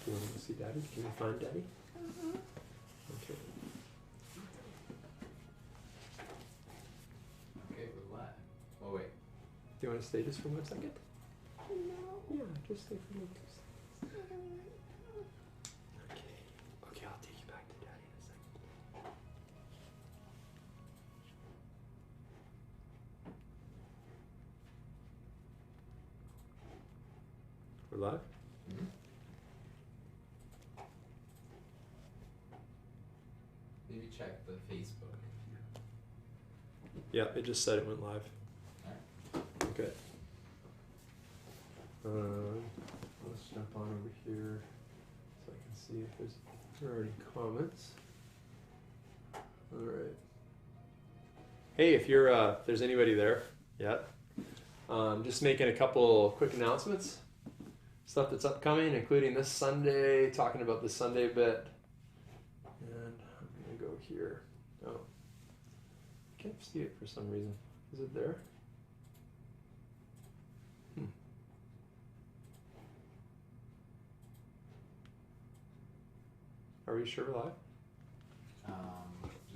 Do you want to go see Daddy? Can you find Daddy? Okay. Okay, we're live. Oh wait. Do you want to stay just for 1 second? No. Yeah, just stay for 1 second. I don't want to. Okay. Okay, I'll take you back to Daddy in a second. We're live? Mm-hmm. Maybe check the Facebook. Yeah, it just said it went live. Alright. Okay. Let's jump on over here so I can see if there are any comments. All right. Hey, if there's anybody there yet, just making a couple quick announcements. Stuff that's upcoming, including this Sunday, talking about the Sunday bit. And I'm gonna go here. Oh, I can't see it for some reason. Is it there? Are we sure we're live?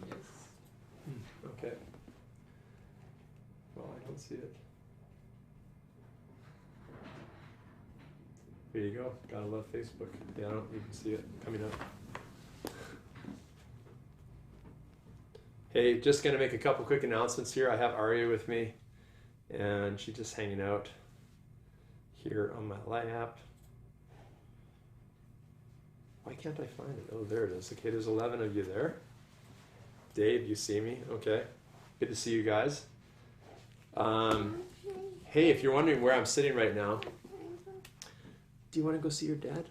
Yes. Okay. Well, I don't see it. There you go. Gotta love Facebook. Yeah, I don't even see it coming up. Hey, just gonna make a couple quick announcements here. I have Aria with me, and she's just hanging out here on my lap. Why can't I find it? Oh, there it is. Okay, there's 11 of you there. Dave, you see me? Okay. Good to see you guys. Hey, if you're wondering where I'm sitting right now, do you want to go see your dad?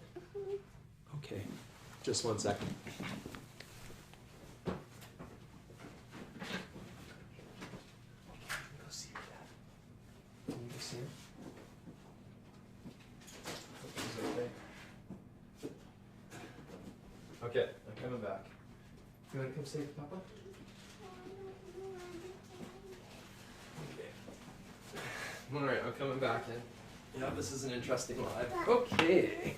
Okay, just 1 second. Go see your dad. Can you go see him? Hope he's okay. Okay, I'm coming back. You want to come say with Papa? Okay. All right, I'm coming back in. Yeah, this is an interesting live. Okay.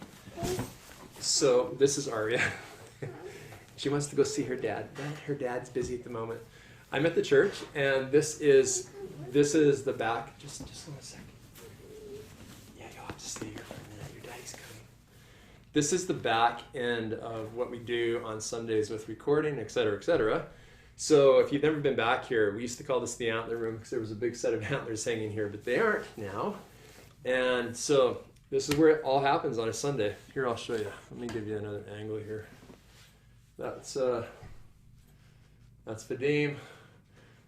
So this is Aria. She wants to go see her dad. Her dad's busy at the moment. I'm at the church, and this is the back. Just 1 second. Yeah, you'll have to stay here for a minute. Your daddy's coming. This is the back end of what we do on Sundays with recording, etc., etc. So if you've never been back here, we used to call this the Antler Room because there was a big set of antlers hanging here, but they aren't now. And so this is where it all happens on a Sunday. Here, I'll show you. Let me give you another angle here. That's Vadim.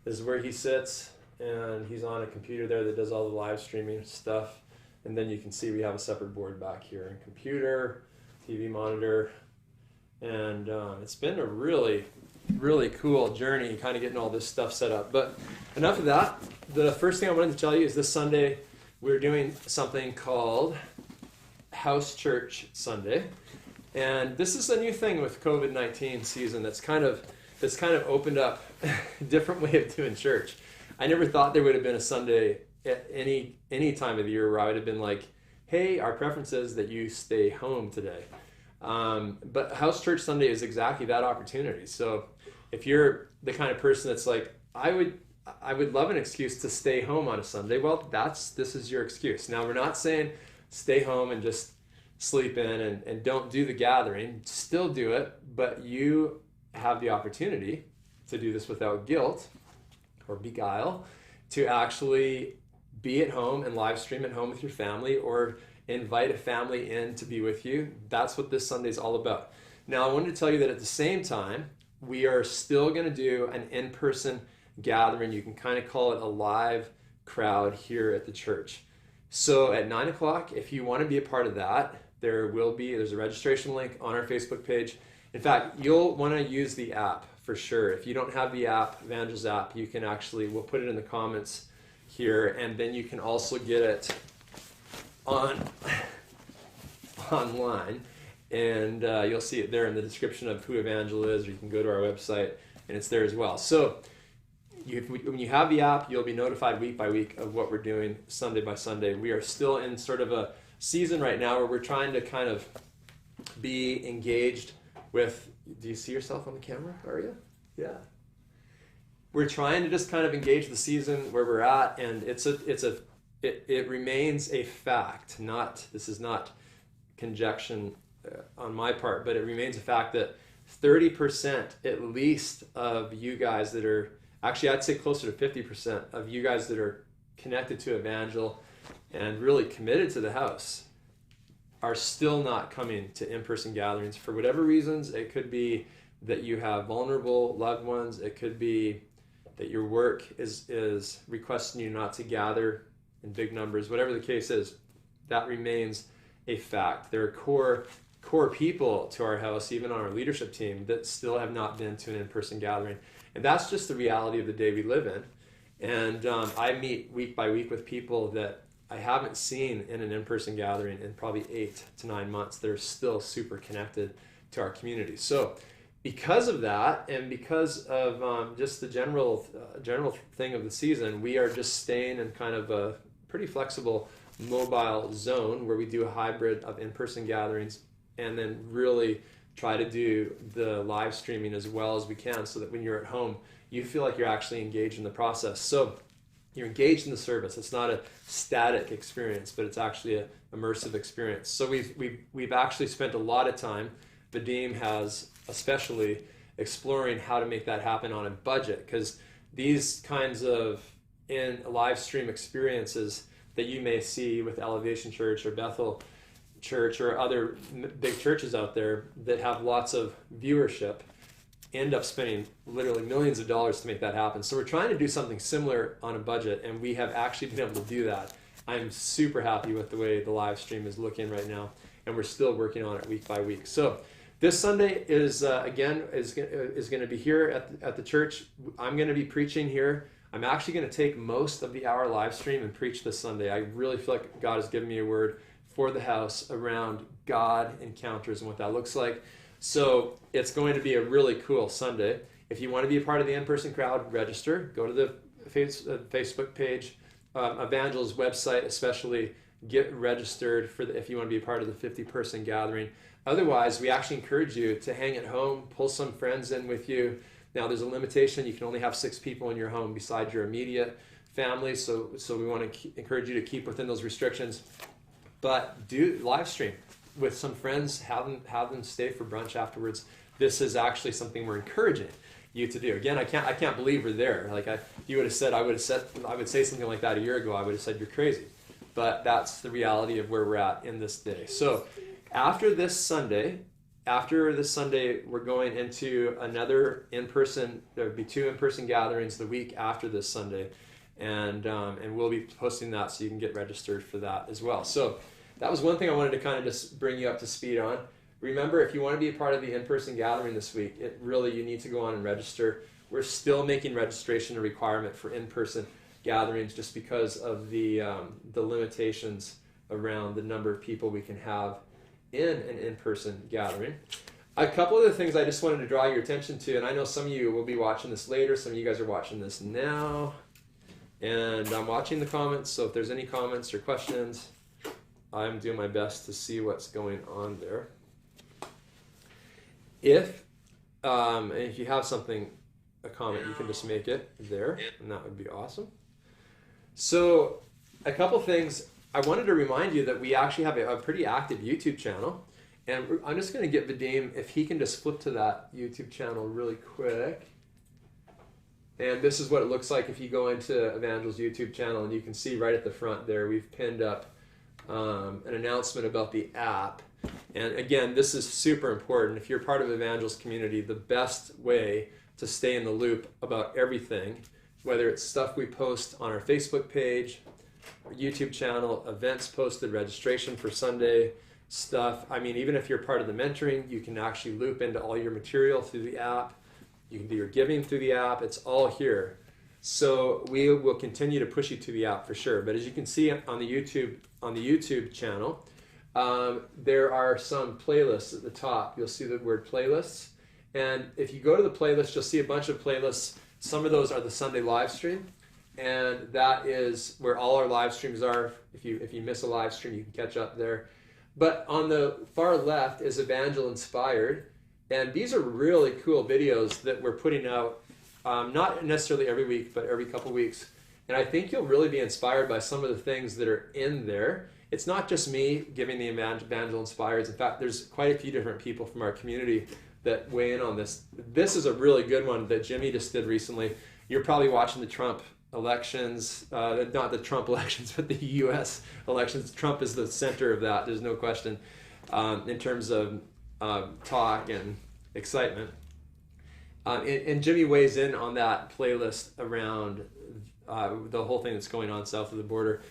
This is where he sits, and he's on a computer there that does all the live streaming stuff. And then you can see we have a separate board back here, and computer, TV monitor, and it's been a really, really cool journey, kind of getting all this stuff set up. But enough of that. The first thing I wanted to tell you is this Sunday we're doing something called House Church Sunday, and this is a new thing with COVID-19 season that's kind of opened up a different way of doing church. I never thought there would have been a Sunday at any time of the year where I would have been like, hey, our preference is that you stay home today. But House Church Sunday is exactly that opportunity. So if you're the kind of person that's like, I would love an excuse to stay home on a Sunday, well, this is your excuse. Now, we're not saying stay home and just sleep in and don't do the gathering. Still do it, but you have the opportunity to do this without guilt or beguile, to actually be at home and live stream at home with your family, or invite a family in to be with you. That's what this Sunday is all about. Now, I wanted to tell you that at the same time, we are still going to do an in-person gathering. You can kind of call it a live crowd here at the church. So at 9 o'clock, if you want to be a part of that, there's a registration link on our Facebook page. In fact, you'll want to use the app for sure. If you don't have the app, Evangel's app, you can we'll put it in the comments here, and then you can also get it online, and you'll see it there in the description of who Evangel is, or you can go to our website and it's there as well. So when you have the app, you'll be notified week by week of what we're doing Sunday by Sunday. We are still in sort of a season right now where we're trying to kind of be engaged with. Do you see yourself on the camera, Aria? Yeah. We're trying to just kind of engage the season where we're at, and it remains a fact. This is not conjecture on my part, but it remains a fact that 30% at least of you guys that are, actually I'd say closer to 50% of you guys that are connected to Evangel and really committed to the house are still not coming to in-person gatherings for whatever reasons. It could be that you have vulnerable loved ones. It could be that your work is requesting you not to gather in big numbers. Whatever the case is, that remains a fact. There are core people to our house, even on our leadership team, that still have not been to an in-person gathering. And that's just the reality of the day we live in. And I meet week by week with people that I haven't seen in an in-person gathering in probably 8 to 9 months. They're still super connected to our community. So because of that, and because of just the general thing of the season, we are just staying in kind of a pretty flexible mobile zone where we do a hybrid of in-person gatherings and then really try to do the live streaming as well as we can, so that when you're at home, you feel like you're actually engaged in the process. So you're engaged in the service. It's not a static experience, but it's actually an immersive experience. So we've actually spent a lot of time, Vadim has especially, exploring how to make that happen on a budget, because these kinds of in live stream experiences that you may see with Elevation Church or Bethel Church or other big churches out there that have lots of viewership end up spending literally millions of dollars to make that happen. So we're trying to do something similar on a budget, and we have actually been able to do that. I'm super happy with the way the live stream is looking right now, and we're still working on it week by week. So this Sunday is going to be here at the church. I'm going to be preaching here. I'm actually going to take most of the hour live stream and preach this Sunday. I really feel like God has given me a word for the house around God encounters and what that looks like. So it's going to be a really cool Sunday. If you want to be a part of the in-person crowd, register. Go to the Facebook page, Evangel's website especially. Get registered if you want to be a part of the 50-person gathering. Otherwise, we actually encourage you to hang at home, pull some friends in with you. Now, there's a limitation. You can only have 6 people in your home besides your immediate family. So we want to encourage you to keep within those restrictions. But do live stream with some friends. Have them stay for brunch afterwards. This is actually something we're encouraging you to do. Again, I can't believe we're there. Like you would have said, I would say something like that a year ago. I would have said you're crazy. But that's the reality of where we're at in this day. So after this Sunday, we're going into another in-person. There will be 2 in-person gatherings the week after this Sunday, and we'll be posting that so you can get registered for that as well. So that was one thing I wanted to kind of just bring you up to speed on. Remember, if you want to be a part of the in-person gathering this week, you need to go on and register. We're still making registration a requirement for in-person gatherings just because of the limitations around the number of people we can have in an in-person gathering. A couple of the things I just wanted to draw your attention to, and I know some of you will be watching this later, some of you guys are watching this now, and I'm watching the comments, so if there's any comments or questions, I'm doing my best to see what's going on there. If you have a comment, you can just make it there, and that would be awesome. So a couple things. I wanted to remind you that we actually have a pretty active YouTube channel, and I'm just going to get Vadim, if he can just flip to that YouTube channel really quick. And this is what it looks like if you go into Evangel's YouTube channel, and you can see right at the front there, we've pinned up an announcement about the app. And again, this is super important. If you're part of Evangel's community, the best way to stay in the loop about everything, whether it's stuff we post on our Facebook page, our YouTube channel, events posted, registration for Sunday stuff. I mean, even if you're part of the mentoring, you can actually loop into all your material through the app. You can do your giving through the app. It's all here. So we will continue to push you to the app for sure. But as you can see on the YouTube channel, there are some playlists at the top. You'll see the word playlists. And if you go to the playlist, you'll see a bunch of playlists. Some of those are the Sunday live stream. And that is where all our live streams are. If you miss a live stream, you can catch up there. But on the far left is Evangel Inspired. And these are really cool videos that we're putting out, not necessarily every week, but every couple weeks. And I think you'll really be inspired by some of the things that are in there. It's not just me giving the Evangel Inspired. In fact, there's quite a few different people from our community that weigh in on this. This is a really good one that Jimmy just did recently. You're probably watching the Trump elections, not the Trump elections, but the U.S. elections. Trump is the center of that, there's no question, in terms of talk and excitement. And Jimmy weighs in on that playlist around the whole thing that's going on south of the border.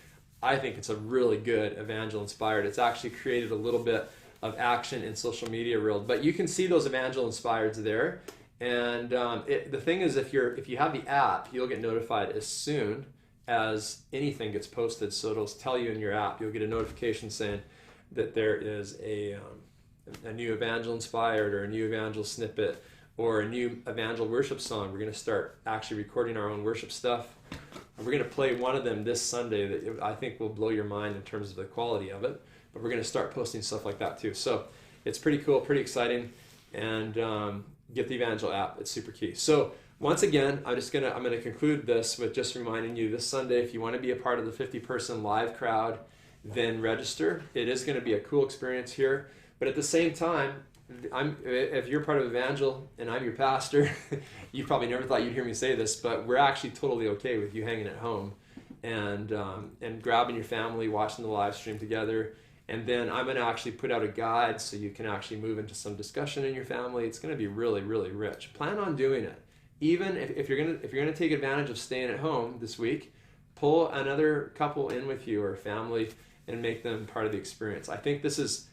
I think it's a really good Evangel Inspired. It's actually created a little bit of action in social media world, but you can see those Evangel Inspireds there. And the thing is, if you have the app, you'll get notified as soon as anything gets posted. So it'll tell you in your app. You'll get a notification saying that there is a new Evangel Inspired or a new Evangel snippet or a new Evangel worship song. We're going to start actually recording our own worship stuff. We're going to play one of them this Sunday that I think will blow your mind in terms of the quality of it. But we're going to start posting stuff like that too. So it's pretty cool, pretty exciting. And get the Evangel app. It's super key. So once again, I'm going to conclude this with just reminding you this Sunday, if you want to be a part of the 50-person live crowd, then register. It is going to be a cool experience here. But at the same time, if you're part of Evangel and I'm your pastor, you probably never thought you'd hear me say this, but we're actually totally okay with you hanging at home and grabbing your family, watching the live stream together. And then I'm going to actually put out a guide so you can actually move into some discussion in your family. It's going to be really, really rich. Plan on doing it. Even if you're going to take advantage of staying at home this week, pull another couple in with you or family and make them part of the experience. I think this is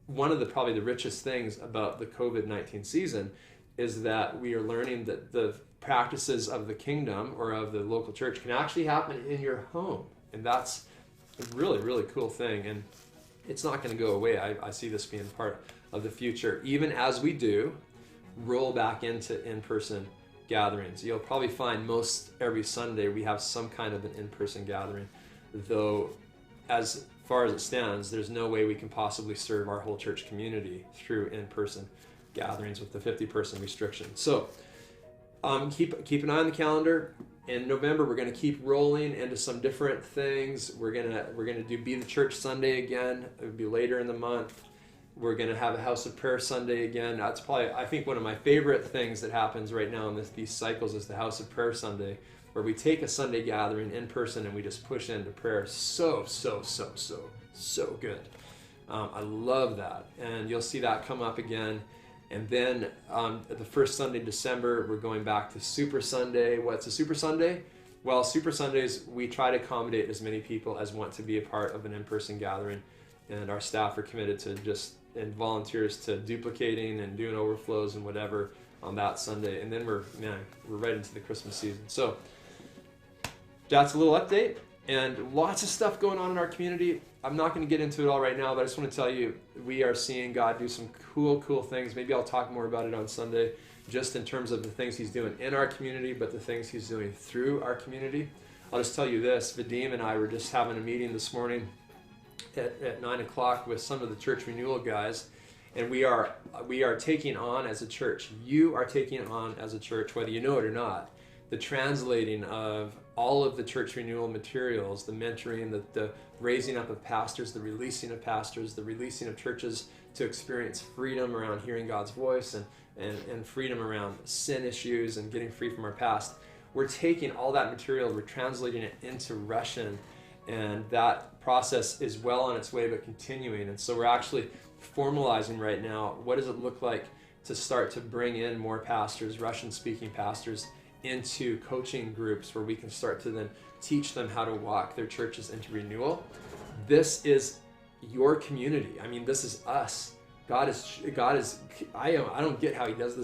one of probably the richest things about the COVID-19 season is that we are learning that the practices of the kingdom or of the local church can actually happen in your home. And that's a really, really cool thing. And it's not going to go away. I see this being part of the future. Even as we do roll back into in-person gatherings. You'll probably find most every Sunday we have some kind of an in-person gathering. Though, as far as it stands, there's no way we can possibly serve our whole church community through in-person gatherings with the 50-person restriction. So keep an eye on the calendar. In November, we're going to keep rolling into some different things. We're gonna do Be the Church Sunday again. It'll be later in the month. We're going to have a House of Prayer Sunday again. That's probably, I think, one of my favorite things that happens right now in these cycles is the House of Prayer Sunday, where we take a Sunday gathering in person and we just push into prayer. So good. I love that. And you'll see that come up again. And then the first Sunday in December, we're going back to Super Sunday. What's a Super Sunday? Well, Super Sundays, we try to accommodate as many people as want to be a part of an in-person gathering. And our staff are committed to and volunteers to duplicating and doing overflows and whatever on that Sunday. And then we're right into the Christmas season. So that's a little update. And lots of stuff going on in our community. I'm not going to get into it all right now, but I just want to tell you, we are seeing God do some cool things. Maybe I'll talk more about it on Sunday, just in terms of the things he's doing in our community, but the things he's doing through our community. I'll just tell you this, Vadim and I were just having a meeting this morning at 9 o'clock with some of the church renewal guys, and we are taking on as a church, you are taking on as a church, whether you know it or not, the translating of all of the church renewal materials, the mentoring, the raising up of pastors, the releasing of pastors, the releasing of churches to experience freedom around hearing God's voice and freedom around sin issues and getting free from our past. We're taking all that material, we're translating it into Russian, and that process is well on its way but continuing. And so we're actually formalizing right now, what does it look like to start to bring in more pastors, Russian-speaking pastors, into coaching groups where we can start to then teach them how to walk their churches into renewal. This is your community. I mean, this is us. God is. I don't get how he does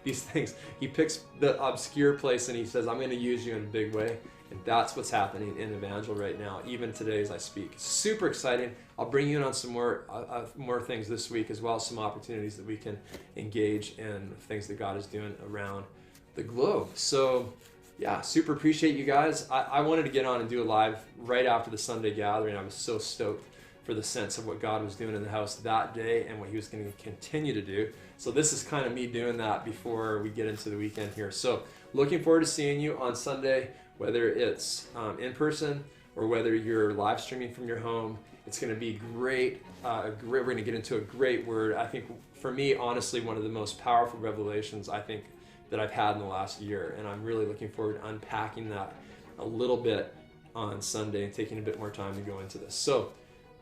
these things. He picks the obscure place and he says, I'm going to use you in a big way. And that's what's happening in Evangel right now, even today as I speak. Super exciting. I'll bring you in on some more things this week, as well as some opportunities that we can engage in things that God is doing around the globe. So yeah, super appreciate you guys. I wanted to get on and do a live right after the Sunday gathering. I was so stoked for the sense of what God was doing in the house that day and what he was going to continue to do. So this is kind of me doing that before we get into the weekend here. So looking forward to seeing you on Sunday, whether it's in person or whether you're live streaming from your home. It's going to be great. We're going to get into a great word. I think for me, honestly, one of the most powerful revelations I think that I've had in the last year. And I'm really looking forward to unpacking that a little bit on Sunday and taking a bit more time to go into this. So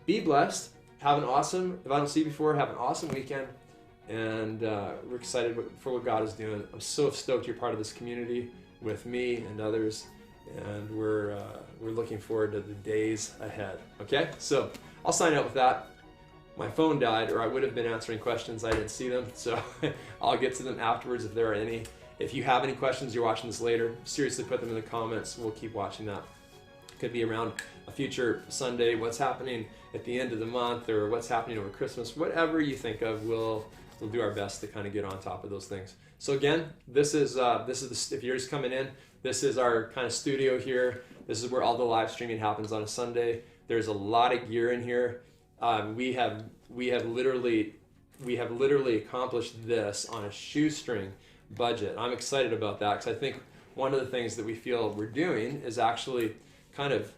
be blessed. Have an awesome, if I don't see you before, have an awesome weekend. And we're excited for what God is doing. I'm so stoked you're part of this community with me and others. And we're looking forward to the days ahead. Okay, so I'll sign out with that. My phone died, or I would have been answering questions. I didn't see them, so I'll get to them afterwards if there are any. If you have any questions, you're watching this later, seriously put them in the comments. We'll keep watching that. Could be around a future Sunday, what's happening at the end of the month, or what's happening over Christmas. Whatever you think of, we'll do our best to kind of get on top of those things. So again, this is if you're just coming in, this is our kind of studio here. This is where all the live streaming happens on a Sunday. There's a lot of gear in here. We have literally accomplished this on a shoestring budget. I'm excited about that because I think one of the things that we feel we're doing is actually kind of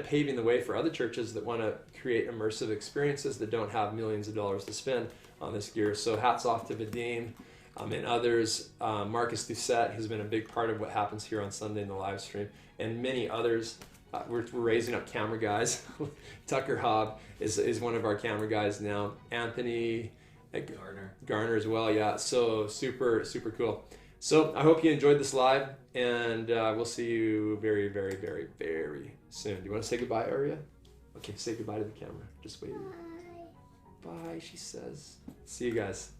paving the way for other churches that want to create immersive experiences that don't have millions of dollars to spend on this gear. So hats off to Vadim and others. Marcus Doucette has been a big part of what happens here on Sunday in the live stream, and many others. We're raising up camera guys. Tucker Hobb is one of our camera guys now. Anthony Garner as well. Yeah, so super cool. So I hope you enjoyed this live, and we'll see you very, very, very, very soon. Do you want to say goodbye, Aria? Okay, say goodbye to the camera. Just wait. Bye. Bye, she says. See you guys.